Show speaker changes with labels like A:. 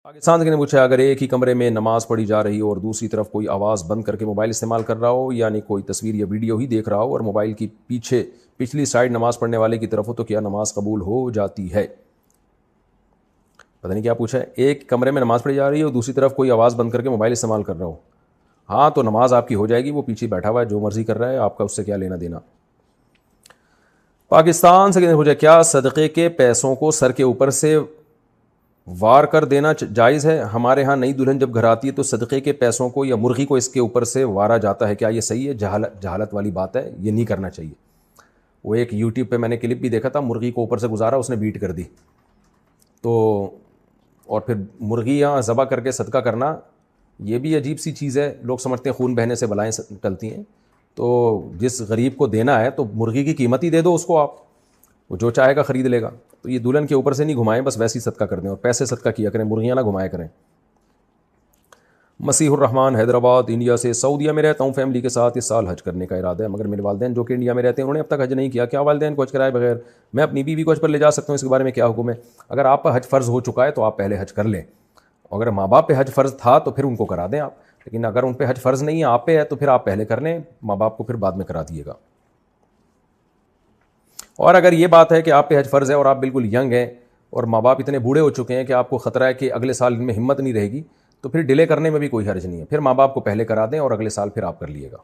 A: پاکستان کے نے پوچھا اگر ایک ہی کمرے میں نماز پڑھی جا رہی ہو اور دوسری طرف کوئی آواز بند کر کے موبائل استعمال کر رہا ہو، یعنی کوئی تصویر یا ویڈیو ہی دیکھ رہا ہو اور موبائل کی پچھلی سائڈ نماز پڑھنے والے کی طرف ہو، تو کیا نماز قبول ہو جاتی ہے؟ پتہ نہیں کیا پوچھا ہے. ایک کمرے میں نماز پڑھی جا رہی ہو، دوسری طرف کوئی آواز بند کر کے موبائل استعمال کر رہا ہو، ہاں تو نماز آپ کی ہو جائے گی. وہ پیچھے بیٹھا ہوا ہے، جو مرضی کر رہا ہے، آپ کا اس سے کیا لینا دینا. پاکستان سے پوچھا کیا صدقے کے پیسوں کو سر کے اوپر سے وار کر دینا جائز ہے؟ ہمارے ہاں نئی دلہن جب گھر آتی ہے تو صدقے کے پیسوں کو یا مرغی کو اس کے اوپر سے وارا جاتا ہے، کیا یہ صحیح ہے؟ جہالت والی بات ہے، یہ نہیں کرنا چاہیے. وہ ایک یوٹیوب پہ میں نے کلپ بھی دیکھا تھا، مرغی کو اوپر سے گزارا، اس نے بیٹ کر دی. تو اور پھر مرغیاں ذبح کر کے صدقہ کرنا یہ بھی عجیب سی چیز ہے. لوگ سمجھتے ہیں خون بہنے سے بلائیں ٹلتی ہیں. تو جس غریب کو دینا ہے تو مرغی کی قیمت ہی دے دو اس کو، آپ وہ جو چاہے گا خرید لے گا. تو یہ دلہن کے اوپر سے نہیں گھمائیں، بس ویسے ہی صدقہ کر دیں اور پیسے صدقہ کیا کریں، مرغیاں نہ گھمایا کریں. مسیح الرحمان حیدرآباد انڈیا سے. سعودیہ میں رہتا ہوں، فیملی کے ساتھ اس سال حج کرنے کا ارادہ ہے، مگر میرے والدین جو کہ انڈیا میں رہتے ہیں انہوں نے اب تک حج نہیں کیا. کیا والدین کو حج کرائے بغیر میں اپنی بیوی کو حج پر لے جا سکتا ہوں؟ اس کے بارے میں کیا حکم ہے؟ اگر آپ پر حج فرض ہو چکا ہے تو آپ پہلے حج کر لیں. اگر ماں باپ پہ حج فرض تھا تو پھر ان کو کرا دیں آپ، لیکن اگر ان پہ حج فرض نہیں ہے، آپ پہ ہے، تو پھر آپ پہلے کر لیں، ماں باپ کو پھر بعد میں کرا دیے گا. اور اگر یہ بات ہے کہ آپ پہ حج فرض ہے اور آپ بالکل ینگ ہیں اور ماں باپ اتنے بوڑھے ہو چکے ہیں کہ آپ کو خطرہ ہے کہ اگلے سال ان میں ہمت نہیں رہے گی، تو پھر ڈیلے کرنے میں بھی کوئی حرج نہیں ہے. پھر ماں باپ کو پہلے کرا دیں اور اگلے سال پھر آپ کر لیے گا.